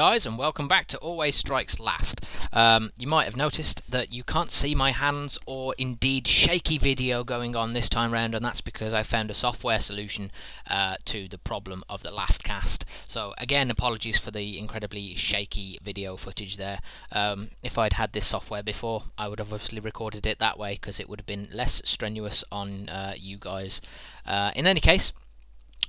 guys, and welcome back to Always Strikes Last. You might have noticed that you can't see my hands or indeed shaky video going on this time round, and that's because I found a software solution to the problem of the last cast. So again, apologies for the incredibly shaky video footage there. If I'd had this software before, I would have obviously recorded it that way because it would have been less strenuous on you guys. In any case,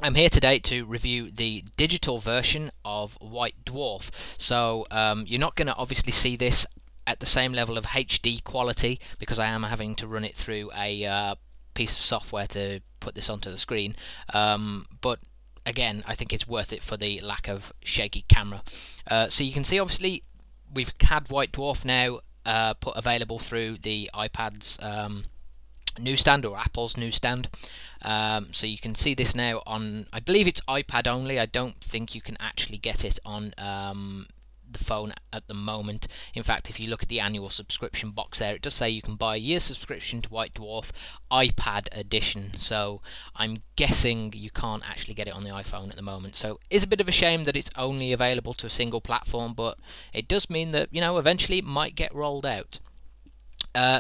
I'm here today to review the digital version of White Dwarf. So you're not going to obviously see this at the same level of HD quality because I am having to run it through a piece of software to put this onto the screen. But again, I think it's worth it for the lack of shaky camera. So you can see obviously we've had White Dwarf now put available through the iPad's newsstand or Apple's newsstand. So you can see this now on, I believe it's iPad only. I don't think you can actually get it on the phone at the moment. In fact, if you look at the annual subscription box there, it does say you can buy a year's subscription to White Dwarf iPad edition. So I'm guessing you can't actually get it on the iPhone at the moment. So it's a bit of a shame that it's only available to a single platform, but it does mean that, you know, eventually it might get rolled out.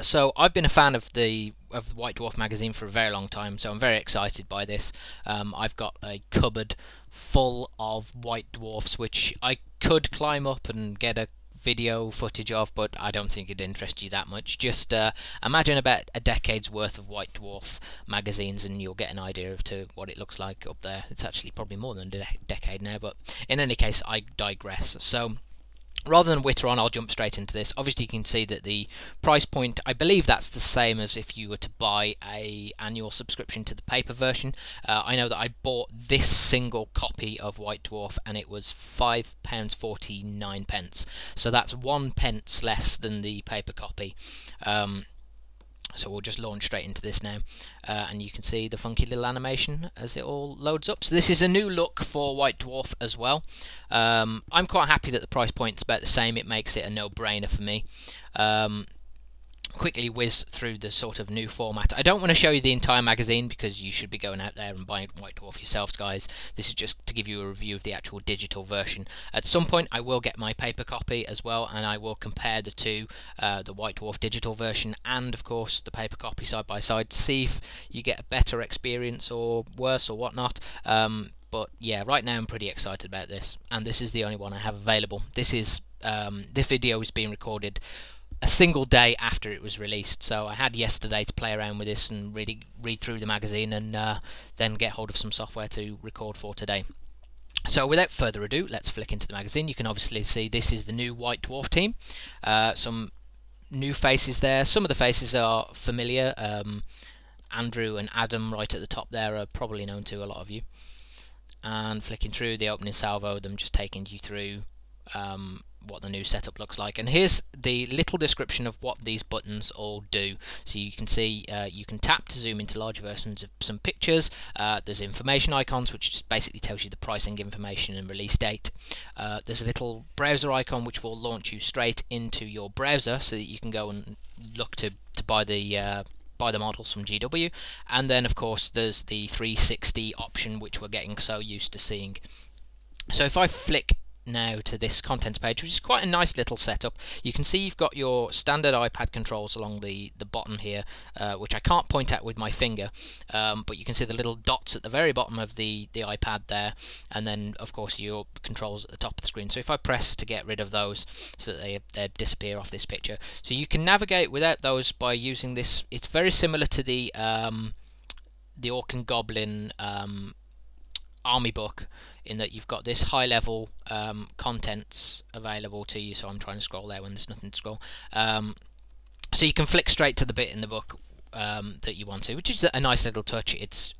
So I've been a fan of the White Dwarf magazine for a very long time, so I'm very excited by this. I've got a cupboard full of White Dwarfs which I could climb up and get a video footage of, but I don't think it'd interest you that much. Just imagine about a decade's worth of White Dwarf magazines and you'll get an idea of what it looks like up there. It's actually probably more than a decade now, but in any case, I digress. So rather than witter on, I'll jump straight into this. Obviously you can see that the price point, I believe that's the same as if you were to buy a annual subscription to the paper version. I know that I bought this single copy of White Dwarf and it was £5.49, so that's 1 pence less than the paper copy. So we'll just launch straight into this now, and you can see the funky little animation as it all loads up. So this is a new look for White Dwarf as well. I'm quite happy that the price point's about the same. It makes it a no-brainer for me. Quickly whiz through the sort of new format. I don't want to show you the entire magazine because you should be going out there and buying White Dwarf yourselves, guys. This is just to give you a review of the actual digital version. At some point I will get my paper copy as well, and I will compare the two, the White Dwarf digital version and of course the paper copy side by side, to see if you get a better experience or worse or whatnot. But yeah, right now I'm pretty excited about this, and this is the only one I have available. This video is being recorded a single day after it was released, so I had yesterday to play around with this and really read through the magazine and then get hold of some software to record for today. So without further ado, let's flick into the magazine. You can obviously see this is the new White Dwarf team. Some new faces there. Some of the faces are familiar. Andrew and Adam right at the top there are probably known to a lot of you. And flicking through the opening salvo, them just taking you through what the new setup looks like. And here's the little description of what these buttons all do. So you can see you can tap to zoom into larger versions of some pictures. There's information icons which just basically tells you the pricing information and release date. There's a little browser icon which will launch you straight into your browser so that you can go and look to buy the models from GW. And then of course there's the 360 option which we're getting so used to seeing. So if I flick now to this contents page, which is quite a nice little setup, you can see you've got your standard iPad controls along the bottom here, which I can't point at with my finger, but you can see the little dots at the very bottom of the iPad there, and then of course your controls at the top of the screen. So if I press to get rid of those so that they disappear off this picture, so you can navigate without those by using this. It's very similar to the Orc and Goblin army book, in that you've got this high level contents available to you. So I'm trying to scroll there when there's nothing to scroll. So you can flick straight to the bit in the book that you want to, which is a nice little touch. It's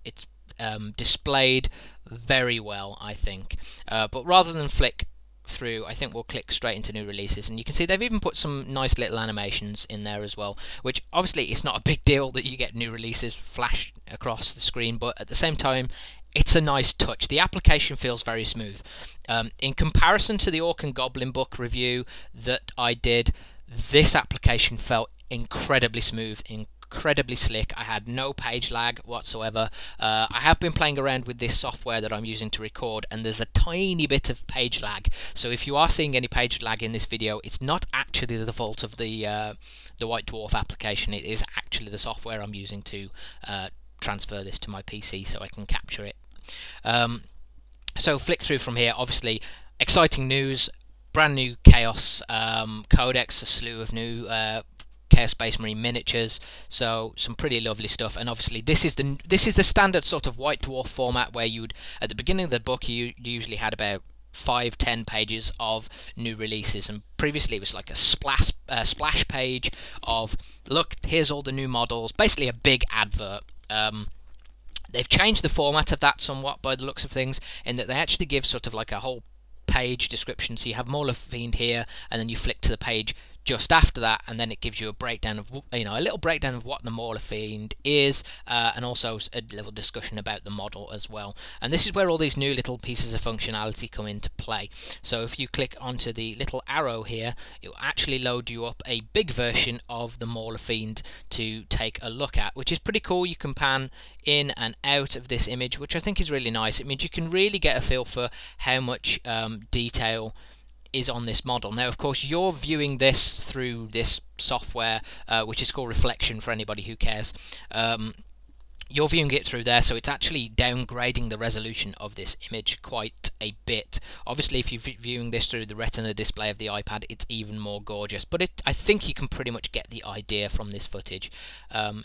displayed very well, I think. But rather than flick through, I think we'll click straight into new releases, and you can see they've even put some nice little animations in there as well, which obviously it's not a big deal that you get new releases flashed across the screen, but at the same time it's a nice touch. The application feels very smooth. In comparison to the Orc and Goblin book review that I did, this application felt incredibly smooth in incredibly slick. I had no page lag whatsoever. I have been playing around with this software that I'm using to record, and there's a tiny bit of page lag. So if you are seeing any page lag in this video, it's not actually the fault of the White Dwarf application. It is actually the software I'm using to transfer this to my PC so I can capture it. So flick through from here. Obviously, exciting news. Brand new Chaos Codex, a slew of new Chaos Space Marine miniatures, so some pretty lovely stuff. And obviously this is the standard sort of White Dwarf format, where you'd, at the beginning of the book, you usually had about 5-10 pages of new releases, and previously it was like a splash page of, look, here's all the new models, basically a big advert. They've changed the format of that somewhat by the looks of things, in that they actually give sort of like a whole page description. So you have Mauler Fiend here, and then you flick to the page just after that, and then it gives you a breakdown of, a little breakdown of what the Mauler Fiend is, and also a little discussion about the model as well. And this is where all these new little pieces of functionality come into play. So if you click onto the little arrow here, it will actually load you up a big version of the Mauler Fiend to take a look at, which is pretty cool. You can pan in and out of this image, which I think is really nice. It means you can really get a feel for how much detail is on this model. Now, of course, you're viewing this through this software, which is called Reflection for anybody who cares. You're viewing it through there, so it's actually downgrading the resolution of this image quite a bit. Obviously, if you're viewing this through the Retina display of the iPad, it's even more gorgeous, but I think you can pretty much get the idea from this footage.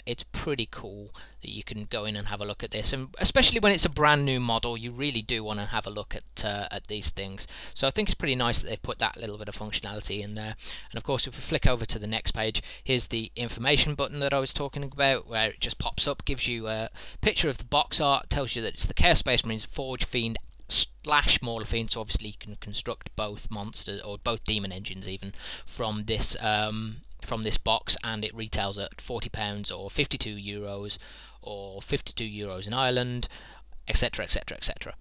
It's pretty cool that you can go in and have a look at this, and especially when it's a brand new model, you really do want to have a look at these things. So I think it's pretty nice that they've put that little bit of functionality in there. And of course, if we flick over to the next page, here's the information button that I was talking about, where it just pops up, gives you a picture of the box art, tells you that it's the Chaos Space Marines Forge Fiend / Mauler Fiend, so obviously you can construct both monsters, or both demon engines even, from this box, and it retails at £40 or €52 or €52 in Ireland, etc, etc, etc.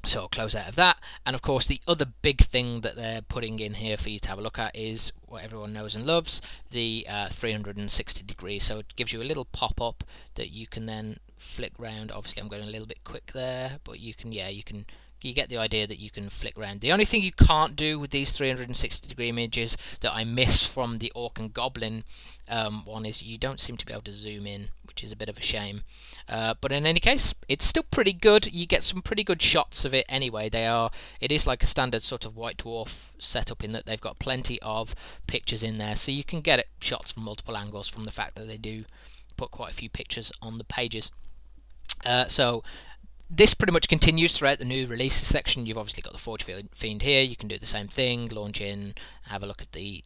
So I'll close out of that. And of course, the other big thing that they're putting in here for you to have a look at is what everyone knows and loves, the 360 degrees. So it gives you a little pop-up that you can then flick round. Obviously I'm going a little bit quick there, but you get the idea that you can flick around. The only thing you can't do with these 360 degree images that I miss from the Orc and Goblin one is you don't seem to be able to zoom in, which is a bit of a shame. But in any case, it's still pretty good. You get some pretty good shots of it anyway. It is like a standard sort of White Dwarf setup, in that they've got plenty of pictures in there, so you can get shots from multiple angles from the fact that they do put quite a few pictures on the pages. So this pretty much continues throughout the new releases section. You've obviously got the Forge Fiend here. You can do the same thing, launch in, have a look at the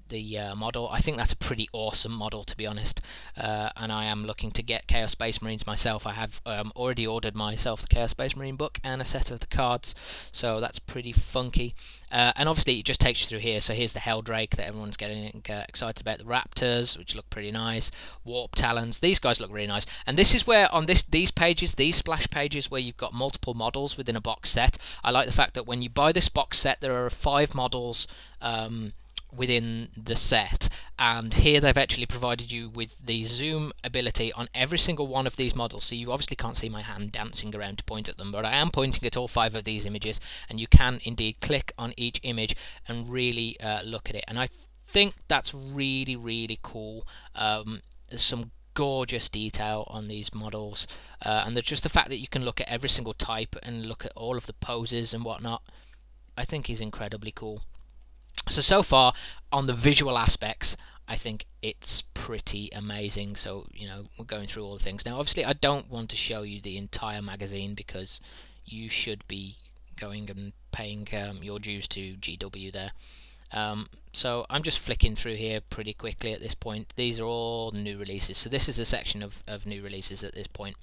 model. I think that's a pretty awesome model, to be honest, and I am looking to get Chaos Space Marines myself. I have already ordered myself the Chaos Space Marine book and a set of the cards, so that's pretty funky. And obviously it just takes you through here. So here's the Helldrake that everyone's getting excited about, the Raptors, which look pretty nice, Warp Talons, these guys look really nice. And this is where on these pages, these splash pages, where you've got multiple models within a box set, I like the fact that when you buy this box set, there are 5 models within the set, and here they've actually provided you with the zoom ability on every single one of these models. So you obviously can't see my hand dancing around to point at them, but I am pointing at all 5 of these images, and you can indeed click on each image and really look at it, and I think that's really, really cool. There's some gorgeous detail on these models, and there's just the fact that you can look at every single type and look at all of the poses and whatnot, I think is incredibly cool. So far, on the visual aspects, I think it's pretty amazing. So, we're going through all the things. Now, obviously, I don't want to show you the entire magazine, because you should be going and paying your dues to GW there. So I'm just flicking through here pretty quickly at this point. These are all new releases. So this is a section of new releases at this point.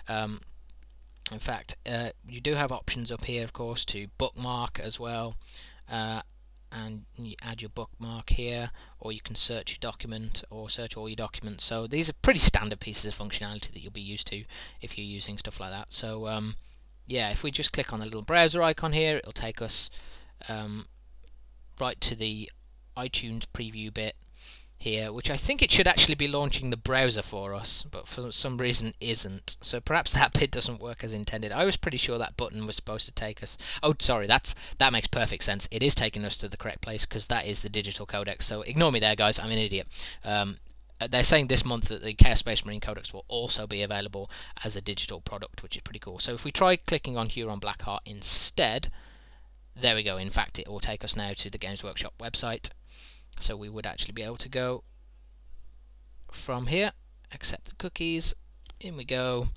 In fact, you do have options up here, of course, to bookmark as well. And you add your bookmark here, or you can search your document or search all your documents. So these are pretty standard pieces of functionality that you'll be used to if you're using stuff like that. So yeah, if we just click on the little browser icon here, it'll take us right to the iTunes preview bit, here, which I think it should actually be launching the browser for us, but for some reason isn't. So perhaps that bit doesn't work as intended. I was pretty sure that button was supposed to take us... Oh, sorry, that makes perfect sense. It is taking us to the correct place because that is the digital codec. So ignore me there, guys. I'm an idiot. They're saying this month that the Chaos Space Marine codecs will also be available as a digital product, which is pretty cool. So if we try clicking on Huron Blackheart instead, there we go. In fact, it will take us now to the Games Workshop website. So we would actually be able to go from here, accept the cookies, in we go,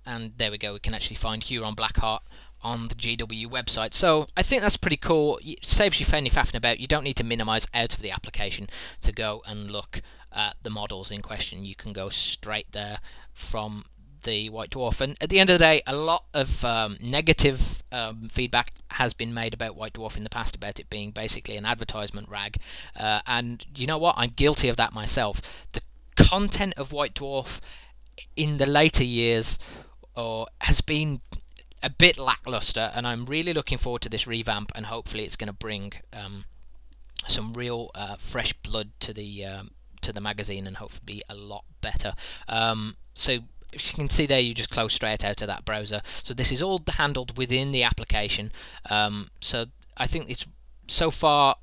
and there we go, we can actually find Huron Blackheart on the GW website. So I think that's pretty cool. It saves you any faffing about. You don't need to minimize out of the application to go and look at the models in question. You can go straight there from the White Dwarf. And at the end of the day, a lot of negative feedback has been made about White Dwarf in the past, about it being basically an advertisement rag, and you know what, I'm guilty of that myself. The content of White Dwarf in the later years has been a bit lackluster, and I'm really looking forward to this revamp, and hopefully it's going to bring some real fresh blood to the magazine, and hopefully be a lot better. So if you can see there, you just close straight out of that browser. So this is all handled within the application. So I think it's so far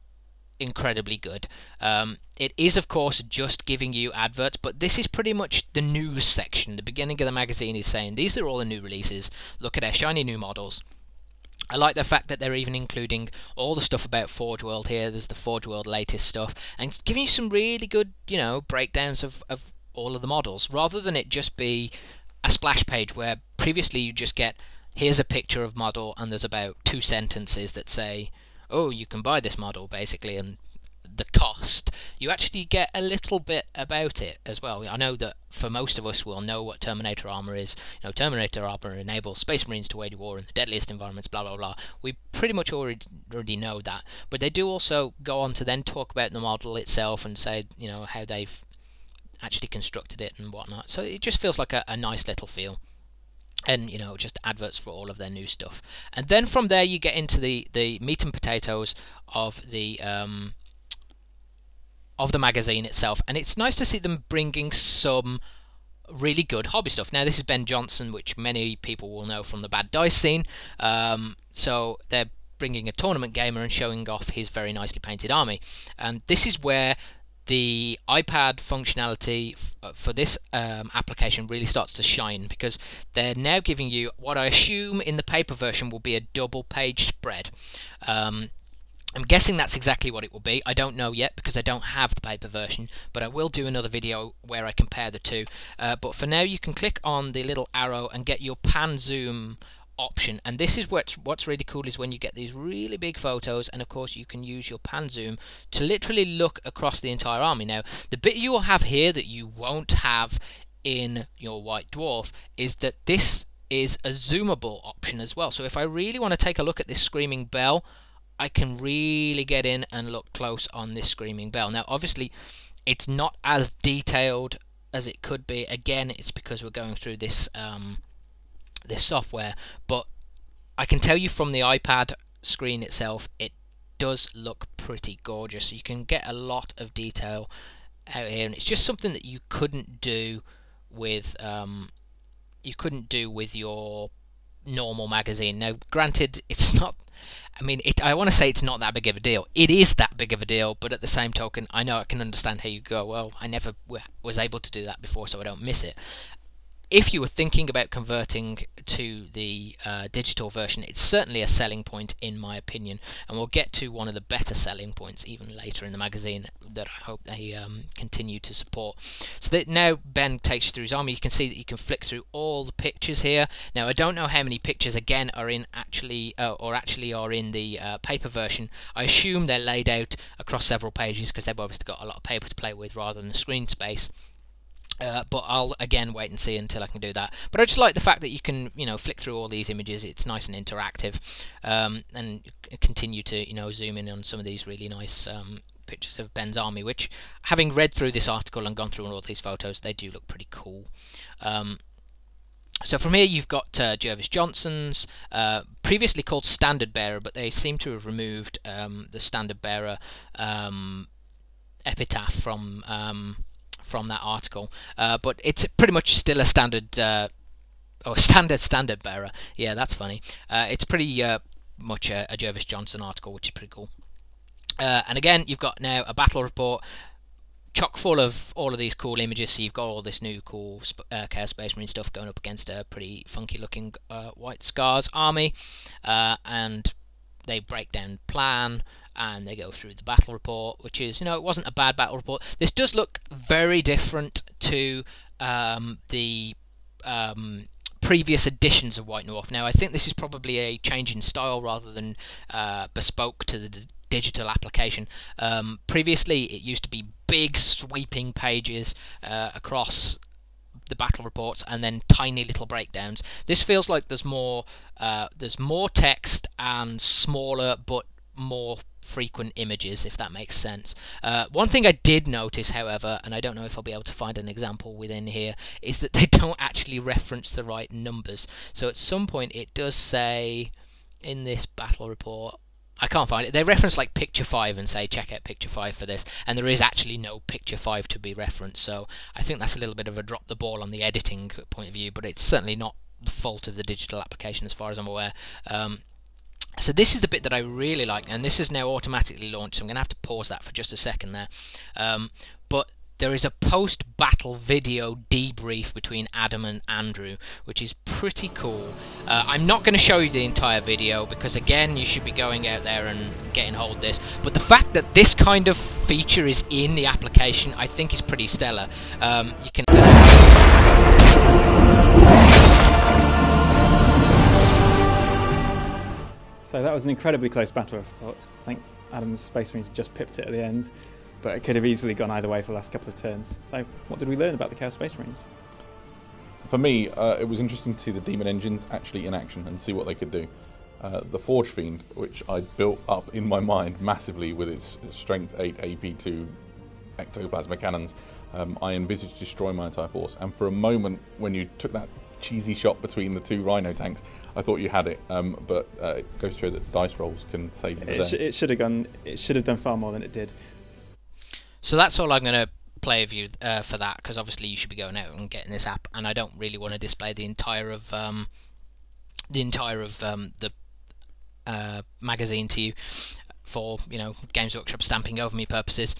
incredibly good. It is of course just giving you adverts, but this is pretty much the news section. The beginning of the magazine is saying these are all the new releases, look at our shiny new models. I like the fact that they're even including all the stuff about Forge World here. There's the Forge World latest stuff, and giving you some really good, you know, breakdowns of all of the models, rather than it just be a splash page where previously you just get, here's a picture of model and there's about 2 sentences that say, oh, you can buy this model basically, and the cost. You actually get a little bit about it as well. I know that for most of us, we'll know what Terminator armor is. You know, Terminator armor enables Space Marines to wage war in the deadliest environments, blah blah blah. We pretty much already know that, but they do also go on to then talk about the model itself and say, you know, how they've actually constructed it and whatnot. So it just feels like a nice little feel, and you know, just adverts for all of their new stuff. And then from there you get into the meat and potatoes of the magazine itself, and it's nice to see them bringing some really good hobby stuff. Now this is Ben Johnson, which many people will know from the Bad Dice scene. So they're bringing a tournament gamer and showing off his very nicely painted army, and this is where the iPad functionality for this application really starts to shine, because they're now giving you what I assume in the paper version will be a double page spread. I'm guessing that's exactly what it will be. I don't know yet because I don't have the paper version, but I will do another video where I compare the two. But for now you can click on the little arrow and get your pan zoom option, and this is what's really cool, is when you get these really big photos, and of course you can use your pan zoom to literally look across the entire army. Now the bit you will have here that you won't have in your White Dwarf is that this is a zoomable option as well. So if I really want to take a look at this Screaming Bell, I can really get in and look close on this Screaming Bell. Now obviously it's not as detailed as it could be. Again, it's because we're going through this this software, but I can tell you from the iPad screen itself, it does look pretty gorgeous. You can get a lot of detail out here, and it's just something that you couldn't do with your normal magazine. Now granted, it's not, I mean, I want to say it's not that big of a deal. It is that big of a deal, but at the same token, I know I can understand how you go, well, I never was able to do that before, so I don't miss it. If you were thinking about converting to the digital version, it's certainly a selling point in my opinion, and we'll get to one of the better selling points even later in the magazine that I hope they continue to support. So that now Ben takes you through his army. You can see that you can flick through all the pictures here. Now I don't know how many pictures again are in actually are in the paper version. I assume they're laid out across several pages because they've obviously got a lot of paper to play with rather than the screen space. But I'll again wait and see until I can do that. But I just like the fact that you can, you know, flick through all these images. It's nice and interactive, and continue to, you know, zoom in on some of these really nice pictures of Ben's army, which, having read through this article and gone through all these photos, they do look pretty cool. So from here you've got Jervis Johnson's, previously called Standard Bearer, but they seem to have removed the Standard Bearer epitaph from that article. But it's pretty much still a standard, standard bearer. Yeah, that's funny. It's pretty much a Jervis Johnson article, which is pretty cool. And again, you've got now a battle report chock full of all of these cool images. So you've got all this new cool Chaos Space Marine stuff going up against a pretty funky looking White Scars army, and they break down plan and they go through the battle report, which is, it wasn't a bad battle report. This does look very different to the previous editions of White Dwarf. Now I think this is probably a change in style rather than bespoke to the digital application. Previously it used to be big sweeping pages across the battle reports and then tiny little breakdowns. This feels like there's more text and smaller but more frequent images, if that makes sense. One thing I did notice, however, and I don't know if I'll be able to find an example within here, is that they don't actually reference the right numbers. So at some point it does say in this battle report, I can't find it, they reference like picture 5 and say check out picture 5 for this, and there is actually no picture 5 to be referenced. So I think that's a little bit of a drop the ball on the editing point of view, but it's certainly not the fault of the digital application as far as I'm aware. So this is the bit that I really like, and this is now automatically launched, so I'm going to have to pause that for just a second there. But there is a post-battle video debrief between Adam and Andrew, which is pretty cool. I'm not going to show you the entire video, because again, you should be going out there and getting hold of this. But the fact that this kind of feature is in the application, I think is pretty stellar. You can... So that was an incredibly close battle report. I think Adam's Space Marines just pipped it at the end, but it could have easily gone either way for the last couple of turns. So what did we learn about the Chaos Space Marines? For me, it was interesting to see the Demon Engines actually in action and see what they could do. The Forge Fiend, which I built up in my mind massively with its Strength 8 AP2 ectoplasma cannons, I envisaged destroying my entire force. And for a moment, when you took that cheesy shot between the two Rhino tanks, I thought you had it, but it goes to show that dice rolls can save you the day. It should have done far more than it did. So that's all I'm going to play of you for that, because obviously you should be going out and getting this app, and I don't really want to display the entire of the magazine to you for Games Workshop stamping over me purposes.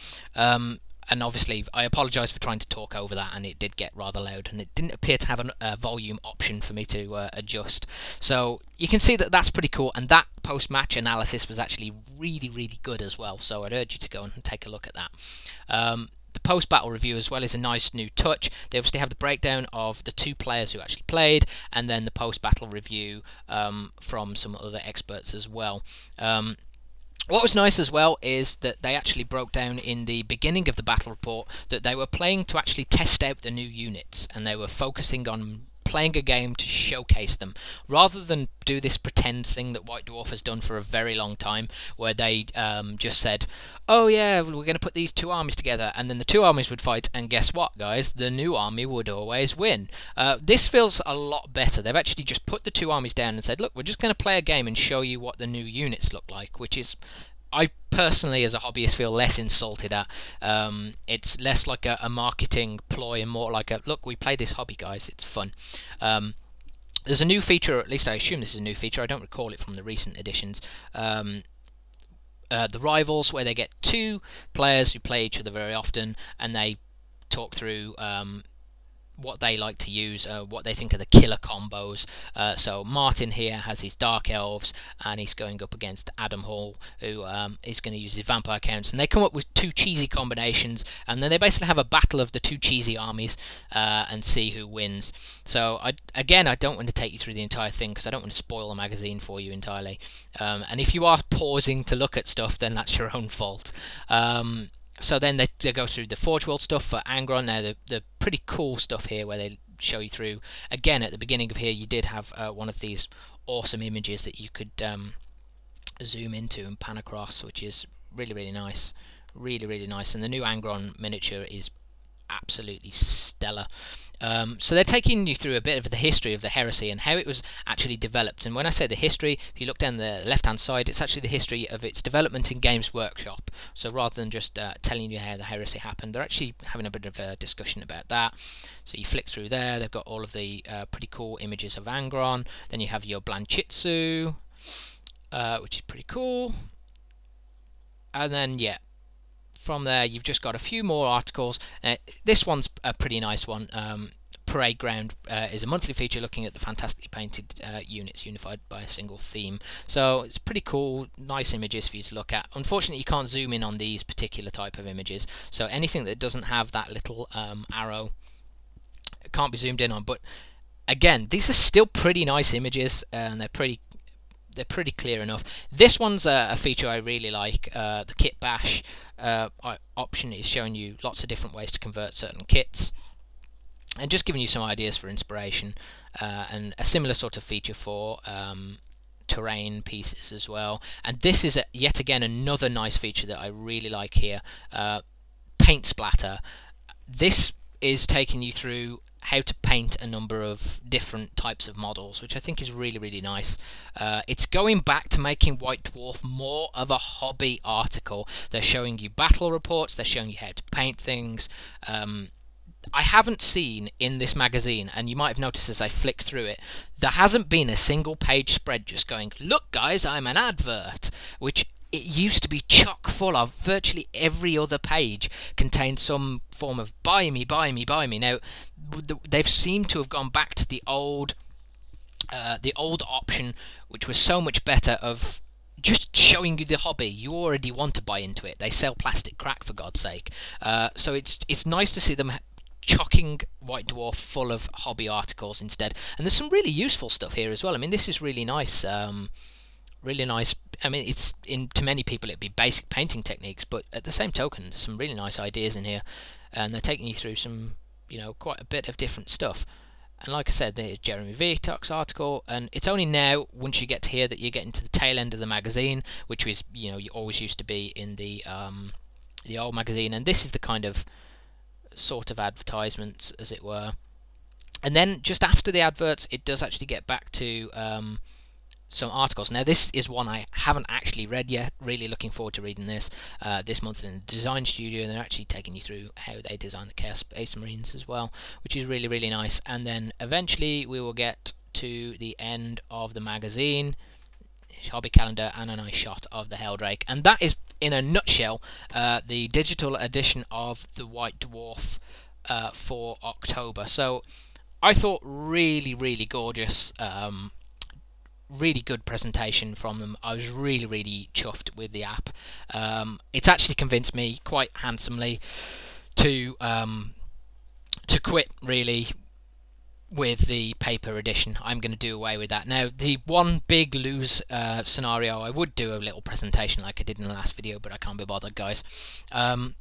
And obviously, I apologise for trying to talk over that, and it did get rather loud, and it didn't appear to have a volume option for me to adjust. So you can see that that's pretty cool, and that post-match analysis was actually really, really good as well. So I'd urge you to go and take a look at that. The post-battle review as well is a nice new touch. They obviously have the breakdown of the two players who actually played, and then the post-battle review from some other experts as well. What was nice as well is that they actually broke down in the beginning of the battle report that they were playing to actually test out the new units, and they were focusing on playing a game to showcase them, rather than do this pretend thing that White Dwarf has done for a very long time, where they just said, oh yeah, we're going to put these two armies together, and then the two armies would fight, and guess what, guys? The new army would always win. This feels a lot better. They've actually just put the two armies down and said, look, we're just going to play a game and show you what the new units look like, which is, I personally, as a hobbyist, feel less insulted at. It's less like a marketing ploy and more like a, look, we play this hobby, guys, it's fun. There's a new feature, or at least I assume this is a new feature, I don't recall it from the recent editions. The Rivals, where they get two players who play each other very often, and they talk through what they like to use, what they think are the killer combos. So Martin here has his Dark Elves, and he's going up against Adam Hall, who is going to use his Vampire Counts, and they come up with two cheesy combinations, and then they basically have a battle of the two cheesy armies and see who wins. So again, I don't want to take you through the entire thing, because I don't want to spoil the magazine for you entirely. And if you are pausing to look at stuff, then that's your own fault. So then they go through the Forge World stuff for Angron. Now the pretty cool stuff here where they show you through. Again, at the beginning of here you did have one of these awesome images that you could zoom into and pan across, which is really, really nice. Really, really nice. And the new Angron miniature is absolutely stellar. So they're taking you through a bit of the history of the heresy and how it was actually developed. And when I say the history, if you look down the left-hand side, it's actually the history of its development in Games Workshop. So rather than just telling you how the heresy happened, they're actually having a bit of a discussion about that. So you flick through there, they've got all of the pretty cool images of Angron. Then you have your Blanchitsu, which is pretty cool. And then, yeah, from there you've just got a few more articles. This one's a pretty nice one. Parade Ground is a monthly feature looking at the fantastically painted units unified by a single theme. So it's pretty cool, nice images for you to look at. Unfortunately, you can't zoom in on these particular type of images, so anything that doesn't have that little arrow can't be zoomed in on. But again, these are still pretty nice images, and they're pretty clear enough. This one's a feature I really like. The kit bash option is showing you lots of different ways to convert certain kits, and just giving you some ideas for inspiration, and a similar sort of feature for terrain pieces as well. And this is yet again another nice feature that I really like here. Paint splatter. This is taking you through how to paint a number of different types of models, which I think is really, really nice. It's going back to making White Dwarf more of a hobby article. They're showing you battle reports, they're showing you how to paint things. I haven't seen in this magazine, and you might have noticed as I flick through it, there hasn't been a single page spread just going, look guys, I'm an advert, which it used to be chock full of. Virtually every other page contained some form of buy me, buy me, buy me. Now, they've seemed to have gone back to the old option, which was so much better, of just showing you the hobby. You already want to buy into it. They sell plastic crack, for God's sake. So it's nice to see them chocking White Dwarf full of hobby articles instead. And there's some really useful stuff here as well. I mean, this is really nice. Really nice. I mean, it's to many people it'd be basic painting techniques, but at the same token, there's some really nice ideas in here, and they're taking you through some, quite a bit of different stuff. And like I said, there's Jeremy Vitok's article, and it's only now, once you get to here, that you get into the tail end of the magazine, which was, you always used to be in the old magazine, and this is the kind of sort of advertisements, as it were. And then just after the adverts, it does actually get back to some articles. Now this is one I haven't actually read yet. Really looking forward to reading this this month in the design studio, and they're actually taking you through how they design the Chaos Space Marines as well, which is really, really nice. And then eventually we will get to the end of the magazine, hobby calendar, and a nice shot of the Helldrake. And that is, in a nutshell, the digital edition of the White Dwarf for October. So I thought really, really gorgeous. Really good presentation from them. I was really, really chuffed with the app. It's actually convinced me quite handsomely to quit, really, with the paper edition. I'm going to do away with that. Now, the one big lose scenario, I would do a little presentation like I did in the last video, but I can't be bothered, guys. The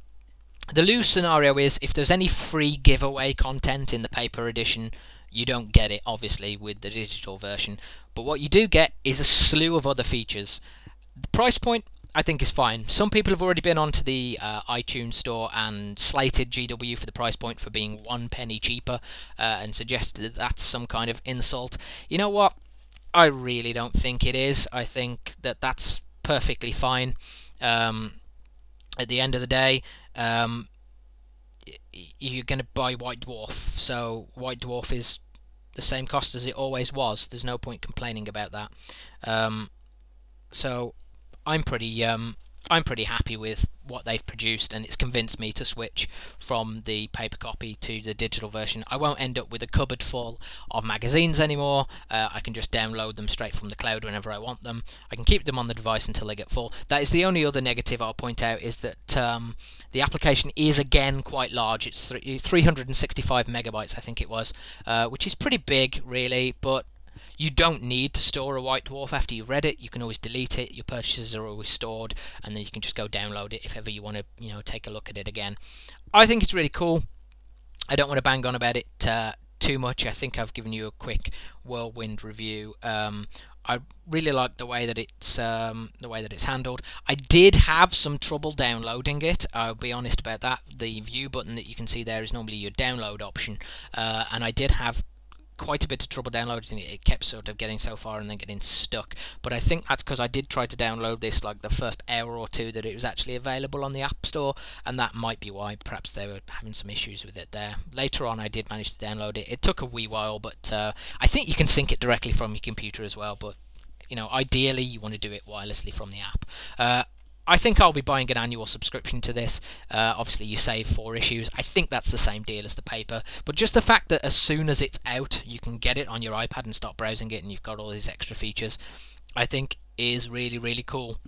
lose scenario is if there's any free giveaway content in the paper edition, you don't get it, obviously, with the digital version. But what you do get is a slew of other features. The price point, I think, is fine. Some people have already been onto the iTunes store and slated GW for the price point for being 1 penny cheaper, and suggested that that's some kind of insult. You know what? I really don't think it is. I think that that's perfectly fine. At the end of the day, you're going to buy White Dwarf, so White Dwarf is the same cost as it always was. There's no point complaining about that. So I'm pretty happy with what they've produced, and it's convinced me to switch from the paper copy to the digital version. I won't end up with a cupboard full of magazines anymore. I can just download them straight from the cloud whenever I want them. I can keep them on the device until they get full. That is the only other negative I'll point out, is that the application is again quite large. It's 365 megabytes, I think it was, which is pretty big, really, but you don't need to store a White Dwarf after you've read it. You can always delete it. Your purchases are always stored, and then you can just go download it if ever you want to, take a look at it again. I think it's really cool. I don't want to bang on about it too much. I think I've given you a quick whirlwind review. I really like the way that it's handled. I did have some trouble downloading it. I'll be honest about that. The view button that you can see there is normally your download option, and I did have quite a bit of trouble downloading it. It kept sort of getting so far and then getting stuck. But I think that's because I did try to download this like the first hour or two that it was actually available on the App Store, and that might be why perhaps they were having some issues with it there. Later on I did manage to download it. It took a wee while, but I think you can sync it directly from your computer as well, but you know, ideally you want to do it wirelessly from the app. I think I'll be buying an annual subscription to this. Obviously you save 4 issues. I think that's the same deal as the paper, but just the fact that as soon as it's out you can get it on your iPad and start browsing it and you've got all these extra features, I think is really, really cool.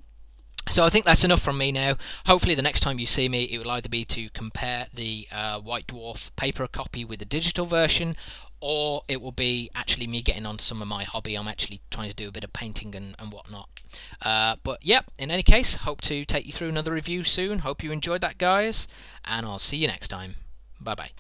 So I think that's enough from me now. Hopefully the next time you see me it will either be to compare the White Dwarf paper copy with the digital version, or it will be actually me getting on some of my hobby. I'm actually trying to do a bit of painting and whatnot. But yep, in any case, hope to take you through another review soon. Hope you enjoyed that, guys, and I'll see you next time. Bye bye.